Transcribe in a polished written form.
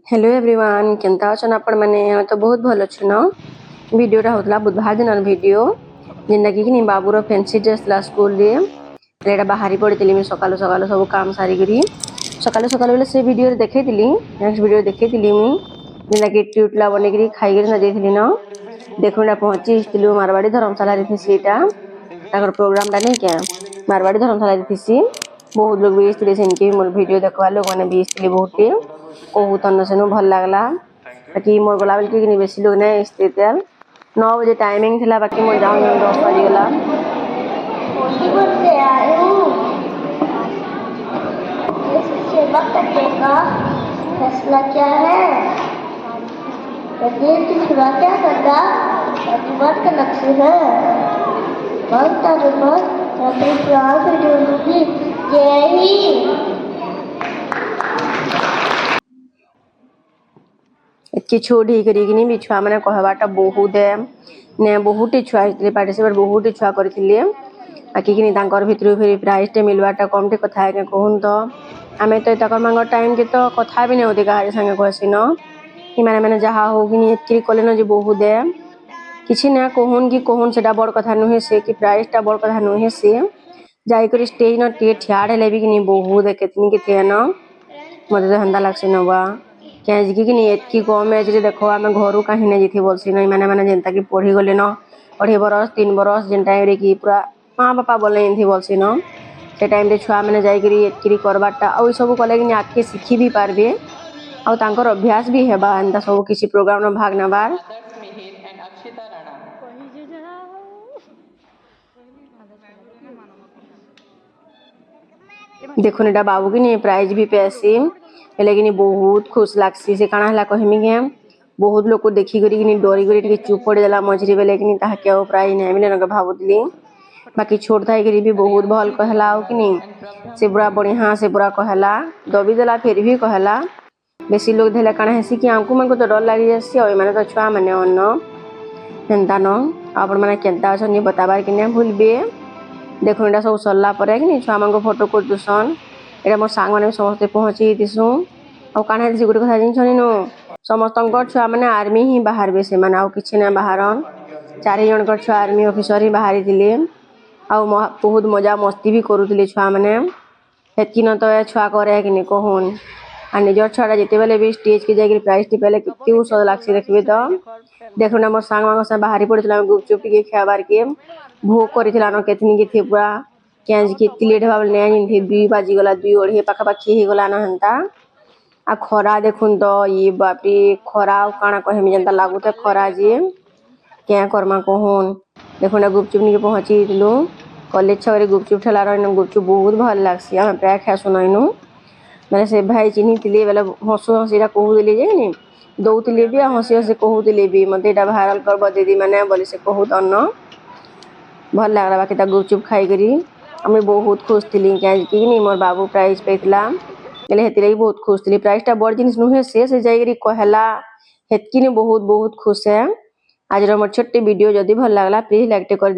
Hello everyone केनता अछन आपण माने तो बहुत भल अछि न। वीडियोटा होतला बुधवार दिन वीडियो जेनटा कि बाबूर फैंसी ड्रेस ला स्कूल रे एटा बाहरी पड़ितली सकाल सकाल सब काम सारी करी सकाल सकाल बेले से वीडियो रे देखैतिली नेक्स्ट वीडियो देखैतिली मु जेनटा कि ट्यूटला बने करी खाई करी न देथिली न देखुना पहुंचीतिलु मारवाड़ी धर्मशाला रे थिसीटा ताकर प्रोग्राम टा नै के मारवाड़ी धर्मशाला रे थिसी बहुत लोग भी इसलिए इनके मोर वीडियो देखवा लोग माने भी इसलिए बहुते कहूत सेनु भल लागला बाकी मोर गला बेल के बेसी लोग नै स्थित 9 बजे टाइमिंग थिला बाकी मोर जाऊं 10 बजे गला फैसला क्या है देश की सेवा क्या करता प्रतिवाद का लक्ष्य है भक्ता प्राण से जोड़ूंगी जय हिंद। एतकी छोड़ी करी भी छुआ माने कहबाटा बहुत है ने बहुत छुआ आइले पार्टिसिपेट बहुत छुआ करथिले बाकी कि तांकर भितरु फिर प्राइज टे मिलवाटा कम टे कथा है कहून तो आमे तो तकर मांग टाइम के तो कथा भी नै होते गाड़ी संगे कहसी न कि माने जहा हो कि एतकी कले न जे बहुत है किछि ना कहून कि कहून सेटा बड़ कथा नहे से कि प्राइज टा बड़ कथा नहे से जाई कर स्टेज न टे ठियाड़ हेले भी कि बहुत केतनी के थे न मते तो हंदा लागसे नवा क्या कि एतकी कम एज रे देखो आम घर कहीं नहीं जाती बोलसी न मैंने मैंने जेनता कि पढ़ी गले न 2.5 बरस 3 बरस जेन टाइम रे कि पूरा माँ बापा बोले थी बोलसी न से टाइम रे छुआ मैंने जाकरी एतकी करवाटा आ सब कले कि आगे शिखी भी पारबे आ तांकर अभ्यास भी हेबा एंता सब किसी प्रोग्राम में भाग नबार देखो एटा बाबू की नहीं प्राइज भी पैसी लेकिन बहुत खुश लागसी से काना हला कहमी के बहुत लोग को देखी करी कि डरी करी टिके चुप पड़ जाला मझरी बेले कि ताहा के प्राइज नै मिले न भाबुतली बाकी छोट थाई करी भी बहुत भल कहला कि नहीं से पूरा बढ़िया से पूरा कहला दबी देला फिर भी कहला बेसी लोग देले काना हेसी कि आंकु मन को तो डर लागी जासी ओय माने तो छुआ माने अन्न हेंता न आपण माने केनता अछन बताबार कि नै भूलबे देखो एटा सब सरला परे कि छुआ मन को फोटो को दुसन एटा मोर सांग माने समस्त पहुंची दिसु आ काना दिसी गुटे कथा जिन छनी नो समस्त छुआ माने आर्मी ही बाहर बे से माने आ किछि नै बाहरन 4 जन कर छुआ आर्मी ऑफिसर ही बाहरी दिले आ बहुत मजा मस्ती भी करूतिले छुआ माने हेतकी न तो छुआ करे कि नै कहून आ निजर छुआटा जेते बेले भी स्टेज के जाके प्राइज टी पहले कितनी उछल लागसी देखबे तो देखो ना मोर सांग मांग से बाहरी पड़ितला गुपचुप के खाबार के भोग करितला न केतनी के थे पूरा केज के लेट भाबल नै थे 2 बाजी गला 2 ओढ़े पाखा पाखी हे गला न हंता आ खरा देखुन तो ये बापरे खरा काना कहेमी जनता लागुते खरा जे क्या करमा कहून देखो ना गुपचुप निके पहुंची दिलु कॉलेज छरे गुपचुप ठेला रहन गुपचुप बहुत भल लागसी हम प्राय खा सुनाइनु माने से भाई चिन्ही तिले बेले हसो हसीरा कहू दिले जे नि दौतिले भी हसी हसी कहू दिले भी मते एटा वायरल करब दीदी माने बोली से कहू तन्न भल लागला बाकी ता गुपचुप खाई करी हमें बहुत खुश थिली क्या कि नि मोर बाबू प्राइज पेतला गेले हेतिले बहुत खुश थिली प्राइज टा बड़ जिनिस नुहे से जाईकरी कहला हेतकी ने बहुत बहुत खुश है आज रो मोर छोटी वीडियो जदी भल लागला प्लीज लाइक टे कर